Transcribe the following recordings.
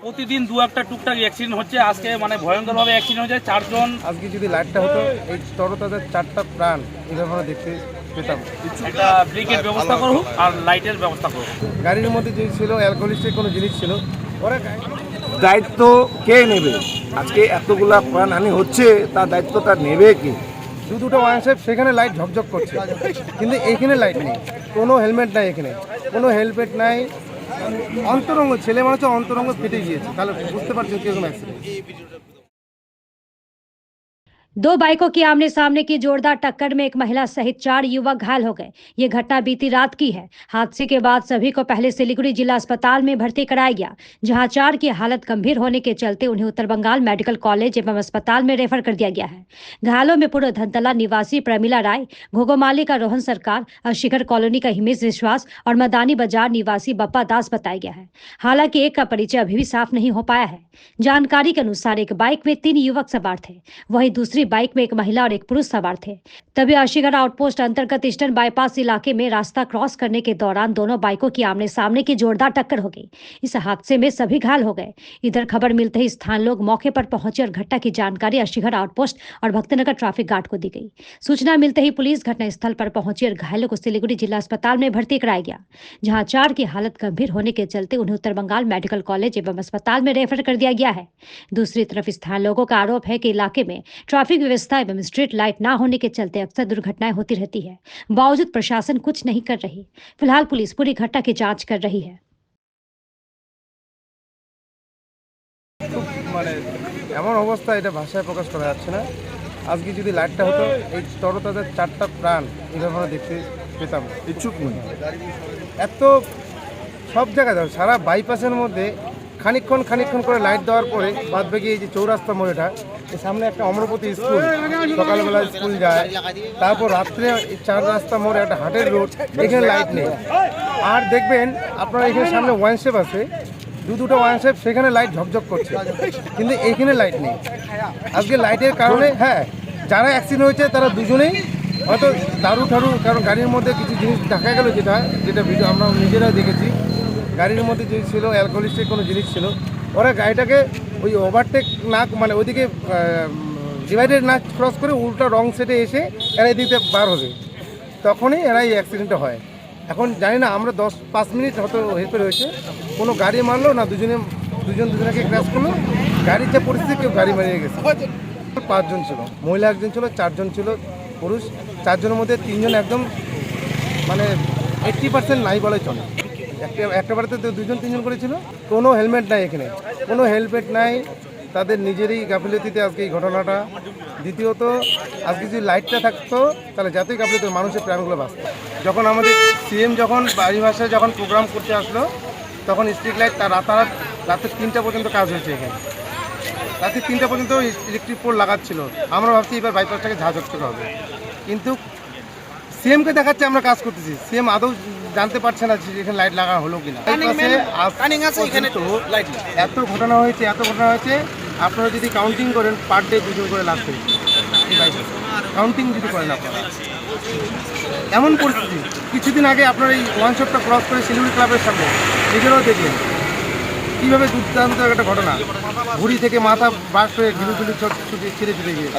প্রতিদিন দু একটা টুকটাক অ্যাক্সিডেন্ট হচ্ছে। আজকে মানে ভয়ঙ্করভাবে অ্যাক্সিডেন্ট হয়েছে, 4 জন। আজকে যদি লাইটটা হতো এই তরতাজার 4টা প্রাণ এইভাবে দেখতে পেতাম। একটা ব্রেকের ব্যবস্থা করুক আর লাইটের ব্যবস্থা করুক। গাড়ির মধ্যে যে ছিল অ্যালকোহলিস্টের কোনো জিনিস ছিল, ওরা দায়িত্ব কে নেবে? আজকে এতগুলা প্রাণহানি হচ্ছে, তার দায়িত্বটা নেবে কে? দুটো ওয়ানশেপ সেখানে লাইট ঝকঝক করছে, কিন্তু এইখানে লাইট নেই, কোনো হেলমেট নাই, এখানে কোনো হেলমেট নাই। অন্তরঙ্গ ছেলে মানুষের অন্তরঙ্গ ফেটে গিয়েছে, তাহলে বুঝতে পারছেন কিরকম অ্যাক্সিডেন্ট। दो बाइकों की आमने सामने की जोरदार टक्कर में एक महिला सहित 4 युवक घायल हो गए। ये घटना बीती रात की है। हादसे के बाद सभी को पहले सिलीगुड़ी जिला अस्पताल में भर्ती कराया गया, जहां 4 की हालत गंभीर होने के चलते उन्हें उत्तर बंगाल मेडिकल कॉलेज एवं अस्पताल में रेफर कर दिया गया है। घायलों में पूर्व धनतला निवासी प्रमिला राय, घोगोमाली का रोहन सरकार, शिखर कॉलोनी का हिमेश विश्वास और मदानी बाजार निवासी बप्पा दास बताया गया है। हालांकि एक का परिचय अभी भी साफ नहीं हो पाया है। जानकारी के अनुसार एक बाइक में 3 युवक सवार थे, वहीं दूसरी बाइक में एक महिला और एक पुरुष सवार थे। तभी अशीगढ़ आउटपोस्ट अंतर्गत ईस्टर्न बाईपास इलाके में रास्ता क्रॉस करने के दौरान दोनों बाइकों की आमने सामने की जोरदार टक्कर हो गई। इस हादसे में सभी घायल हो गए। इधर खबर मिलते ही स्थानीय लोग मौके पर पहुंचे और घटना की जानकारी अशीगढ़ आउटपोस्ट और भक्तनगर ट्रैफिक गार्ड को दी गई। सूचना मिलते ही पुलिस घटनास्थल पर पहुंची और घायलों को सिलीगुड़ी जिला अस्पताल में भर्ती कराया गया, जहां 4 की हालत गंभीर होने के चलते उन्हें उत्तर बंगाल मेडिकल कॉलेज एवं अस्पताल में रेफर कर दिया गया है। दूसरी तरफ स्थानीय लोगों का आरोप है कि इलाके में ट्रैफिक व्यवस्था एवं स्ट्रीट लाइट न होने के चलते अक्सर दुर्घटनाएं होती रहती है। बावजूद प्रशासन कुछ नहीं कर रही। फिलहाल पुलिस पूरी घटना की जांच कर रही है। মানে এমন অবস্থা, এটা ভাষায় প্রকাশ করা যাচ্ছে না। আজকে যদি লাইটটা হতো এই তরতাজার 4টা প্রাণ এইভাবে দেখতে পেতাম। ইচ্ছুক নয়। এত সব জায়গায় দাও, সারা বাইপাসের মধ্যে খানিকক্ষণ করে লাইট দেওয়ার পরে বাদ বাকি এই যে চৌরাস্তা মোড়েটা, এর সামনে একটা অমরপতি স্কুল, সকালবেলা স্কুল যায়, তারপর রাত্রে 4 রাস্তা মোড়ে একটা হাটের রোড, এখানে লাইট নেই। আর দেখবেন আপনার এখানে সামনে ওয়ানশেপ আছে, দুটো ওয়ানশেপ সেখানে লাইট ঝকঝক করছে, কিন্তু এইখানে লাইট নেই। আজকে লাইটের কারণে যারা অ্যাক্সিডেন্ট হয়েছে তারা দুজনেই হয়তো দারু ঠারু, কারণ গাড়ির মধ্যে কিছু জিনিস দেখা গেল, যেটা ভিডিও আমরা নিজেরাও দেখেছি। গাড়ির মধ্যে যে ছিল অ্যালকোহলিস্টের কোনো জিনিস ছিল, ওরা গাড়িটাকে ওই ওভারটেক না, মানে ওইদিকে ডিভাইডেড না ক্রস করে উল্টা রং সেটে এসে এরা এদিকে বার হবে, তখনই এরা এই অ্যাক্সিডেন্টটা হয়। এখন জানি না, আমরা 5 মিনিট হয়তো হেল্পের হয়েছে, কোনো গাড়ি মারলো না, দুজনকে ক্র্যাশ করলো, গাড়ির যে পরিস্থিতি, কেউ গাড়ি মারিয়ে গেছে। 5 জন ছিল, মহিলা 1 জন ছিল, 4 জন ছিল পুরুষ। 4 জনের মধ্যে 3 জন একদম মানে 80% নাই বলে চলে। একটা বাড়িতে 2 জন 3 জন করেছিল। কোনো হেলমেট নাই, এখানে কোনো হেলমেট নাই, তাদের নিজেরই গাফিলতিতে আজকে এই ঘটনাটা। দ্বিতীয়ত, আজকে যদি লাইটটা থাকতো তাহলে যাতেই গাফিলতি মানুষের প্রাণগুলো বাঁচত। যখন আমাদের সিএম যখন বাড়ি ভাষায় যখন প্রোগ্রাম করতে আসলো, তখন স্ট্রিট লাইট তার রাতে 3টা পর্যন্ত কাজ হয়েছে। এখানে রাতে 3টা পর্যন্ত ইলেকট্রিক পোল লাগাচ্ছিল। আমরা ভাবছি এবার বাইপাসটাকে ঝাঁঝকচক হবে, কিন্তু সিএমকে দেখাচ্ছে আমরা কাজ করতেছি, সিএম আদৌ জানতে পারছে না যে এখানে লাইট লাগানো হলো কিনা। এত ঘটনা হয়েছে, আপনারা যদি কাউন্টিং করেন পার ডে 2 জন করে লাভ হয়েছে। কাউন্টিং যদি করেন আপনারা, এমন পরিস্থিতি। কিছুদিন আগে আপনার এই ওয়ানশপটা ক্রস করে শিলিগুড়ি ক্লাবের সামনে নিজেরাও দেখলেন কীভাবে দুর্দান্ত একটা ঘটনা, ঘুড়ি থেকে মাথা বাস্ট হয়ে ঘিলুগুলি ছিঁড়ে গিয়ে।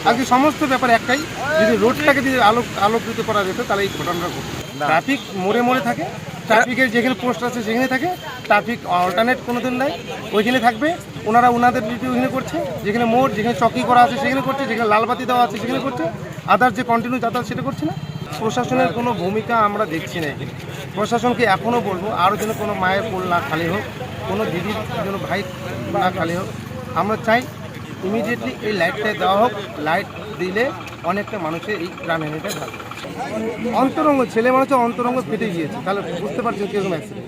আজকে সমস্ত ব্যাপার একটাই, যদি রোডটাকে যদি আলোকিত করা যেত তাহলে এই ঘটনাটা ঘটত। ট্রাফিক মোড়ে থাকে, ট্রাফিকের যেখানে পোস্ট আছে সেখানে থাকে, ট্রাফিক অল্টারনেট কোনো দিন নাই, ওইখানে থাকবে। ওনারা ওনাদের ডিউটি ওইখানে করছে, যেখানে মোড়, যেখানে চকি করা আছে সেখানে করছে, যেখানে লালবাতি দেওয়া আছে সেখানে করছে, আদার যে কন্টিনিউ যাতায়াত সেটা করছে না। প্রশাসনের কোনো ভূমিকা আমরা দেখছি না এখানে। প্রশাসনকে এখনও বলবো, আরও যেন কোনো মায়ের কোল না খালি হোক, কোনো দিদির যেন ভাই না খালি হোক। আমরা চাই ইমিডিয়েটলি এই লাইটটা দেওয়া হোক। লাইট দিলে অনেকটা মানুষের এই প্রাণহানিটা থাকবে। অন্তরঙ্গ ছেলে মানুষের অন্তরঙ্গ ফেটে গিয়েছে, তাহলে বুঝতে পারছেন কীরকম অ্যাক্সিডেন্ট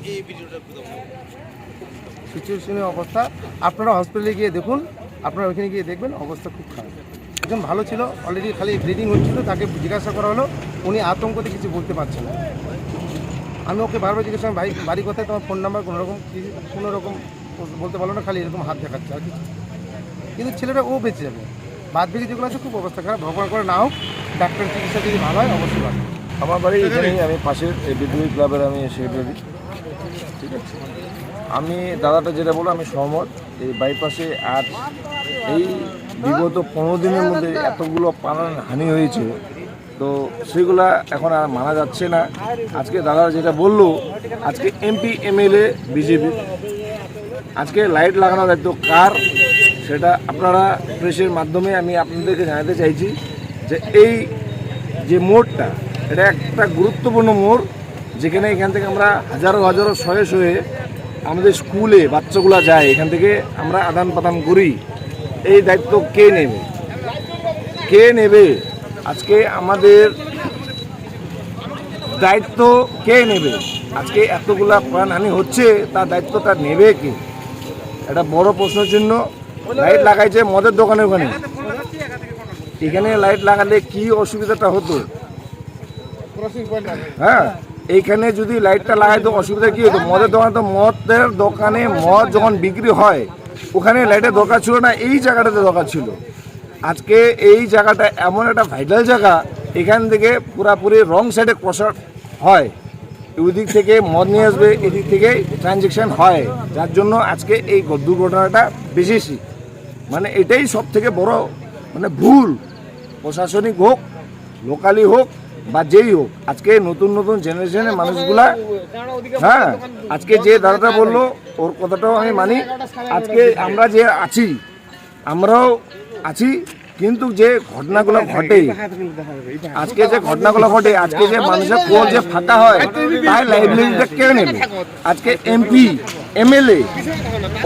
সিচুয়েশনের অবস্থা। আপনারা হসপিটালে গিয়ে দেখুন, আপনারা ওইখানে গিয়ে দেখবেন অবস্থা খুব খারাপ। একজন ভালো ছিল, অলরেডি খালি ব্লিডিং হচ্ছিল, তাকে জিজ্ঞাসা করা হলো, উনি আতঙ্কতে কিছু বলতে পারছেন না। আমি ওকে বারবার জিজ্ঞাসা করি, ভাই বাড়ি কোথায়, তোমার ফোন নাম্বার, কোনো রকম বলতে পারলো না, খালি এরকম হাত দেখাচ্ছে আর কিছু। কিন্তু ছেলেটা ও বেঁচে যাবে। বাদ বাকি যেগুলো আছে খুব অবস্থা খারাপ। ভগবান করে না হোক, ডাক্তার চিকিৎসা যদি ভালো হয় অবশ্যই ভালো। আমার বাড়ি এখানেই, আমি পাশের বিদ্রোহী ক্লাবের আমি সেক্রেটারি। ঠিক আছে। আমি দাদাটা যেটা বলো আমি সহমত। এই বাইপাসে আর এই বিগত 15 দিনের মধ্যে এতগুলো প্রাণ হানি হয়েছে, তো সেগুলা এখন আর মানা যাচ্ছে না। আজকে দাদা যেটা বললো, আজকে এমপি এমএলএ বিজেপি, আজকে লাইট লাগানোর দায়িত্ব কার সেটা আপনারা প্রেসের মাধ্যমে আমি আপনাদেরকে জানাতে চাইছি যে এই যে মোড়টা, এটা একটা গুরুত্বপূর্ণ মোড়, যেখানে এখান থেকে আমরা হাজারো হাজারো শয়ে শয়ে আমাদের স্কুলে বাচ্চাগুলো যায়, এখান থেকে আমরা আদান প্রদান করি। এই দায়িত্ব কে নেবে? কে নেবে? আজকে আমাদের দায়িত্ব কে নেবে? আজকে এতগুলা প্রাণহানি হচ্ছে, তার দায়িত্বটা নেবে কে? এটা বড় প্রশ্ন চিহ্ন। লাইট লাগাইছে মদের দোকানে, ওখানে এখানে লাইট লাগালে কি অসুবিধাটা হতো? হ্যাঁ, এইখানে যদি লাইটটা লাগাইতো অসুবিধা কি হতো? মদের দোকানে তো মদের দোকানে মদ যখন বিক্রি হয়, ওখানে লাইটের দরকার ছিল না, এই জায়গাটাতে দরকার ছিল। আজকে এই জায়গাটা এমন একটা ভাইটাল জায়গা, এখান থেকে পুরাপুরি রং সাইডে ক্রসার হয়, ওইদিক থেকে মদ নিয়ে আসবে, এদিক থেকে ট্রানজ্যাকশন হয়, যার জন্য আজকে এই দুর্ঘটনাটা বেশি। মানে এটাই সব থেকে বড় মানে ভুল, প্রশাসনিক হোক, লোকালি হোক বা যেই হোক। আজকে নতুন নতুন জেনারেশনের মানুষগুলা, হ্যাঁ, আজকে যে দাদাটা বললো ওর কথাটাও আমি মানি। আজকে আমরা যে আছি, আমরাও আছি, কিন্তু যে ঘটনাগুলো ঘটে, আজকে যে ঘটনাগুলো ঘটে, আজকে যে মানুষের কোল যে ফাঁকা হয়, তাই লাইব্রেরিটা কে নেবে? আজকে এমপি এমএলএ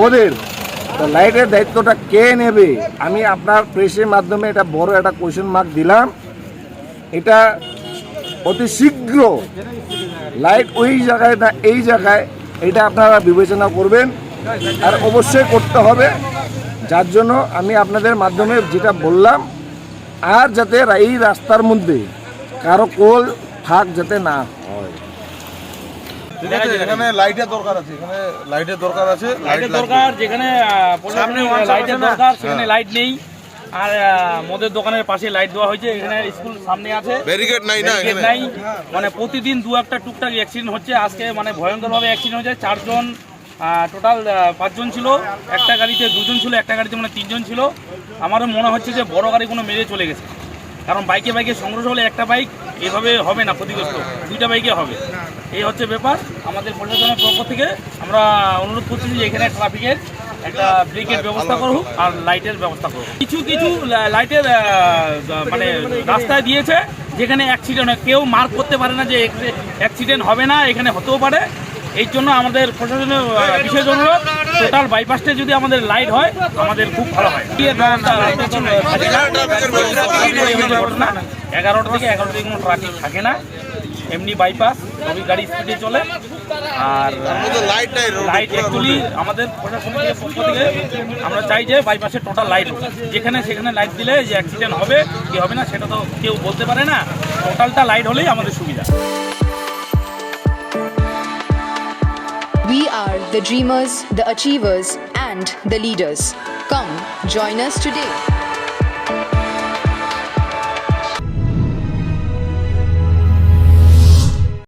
ওদের তো লাইটের দায়িত্বটা কে নেবে? আমি আপনার প্রেসের মাধ্যমে এটা বড় একটা কোয়েশ্চেন মার্ক দিলাম। এটা অতি শীঘ্র লাইট ওই জায়গায় না এই জায়গায়, এটা আপনারা বিবেচনা করবেন, আর অবশ্যই করতে হবে। যার জন্য আমি আপনাদের মাধ্যমে যেটা বললাম, আর যাতে এই রাস্তার মধ্যে কারো কোল ফাঁক যাতে না হয়। এখানে লাইটের দরকার আছে, এখানে লাইটের দরকার আছে, লাইটের দরকার, যেখানে লাইটের দরকার সেখানে লাইট নেই। আর মদের দোকানের পাশে লাইট দেওয়া হয়েছে, এখানে স্কুল সামনে আছে, ব্যারিকেড নাই না, ব্যারিকেড নাই। মানে প্রতিদিন দু একটা টুকটাক অ্যাক্সিডেন্ট হচ্ছে। আজকে মানে ভয়ঙ্করভাবে অ্যাক্সিডেন্ট হয়েছে। 4 জন, টোটাল 5 জন ছিল, একটা গাড়িতে 2 জন ছিল, একটা গাড়িতে মানে 3 জন ছিল। আমারও মনে হচ্ছে যে বড় গাড়ি কোনো মেরে চলে গেছে, কারণ বাইকে বাইকে সংঘর্ষ হলে একটা বাইক এভাবে হবে না, ক্ষতিগ্রস্ত 2টা বাইকে হবে। এই হচ্ছে ব্যাপার। আমাদের প্রশাসনের পক্ষ থেকে আমরা অনুরোধ করছি যে এখানে ট্রাফিকের একটা ব্রেকের ব্যবস্থা করুক আর লাইটের ব্যবস্থা করুক। কিছু কিছু লাইটের মানে রাস্তায় দিয়েছে যেখানে অ্যাক্সিডেন্ট হয়, কেউ মার্ক করতে পারে না যে অ্যাক্সিডেন্ট হবে না, এখানে হতেও পারে। এই জন্য আমাদের প্রশাসনের বিশেষ অনুরোধ, টোটাল বাইপাসটা যদি আমাদের লাইট হয় আমাদের খুব ভালো হয়। 11টা থেকে 11টা কোনো ট্রাফিক থাকে না, এমনি বাইপাস সবই গাড়ি স্পিডে চলে। আর লাইট অ্যাকচুয়ালি আমাদের প্রশাসনের পক্ষ থেকে আমরা চাই যে বাইপাসে টোটাল লাইট হোক, যেখানে সেখানে লাইট দিলে যে অ্যাক্সিডেন্ট হবে কি হবে না সেটা তো কেউ বলতে পারে না, টোটালটা লাইট হলেই আমাদের সুবিধা। We are the dreamers, the achievers, and the leaders. Come, join us today.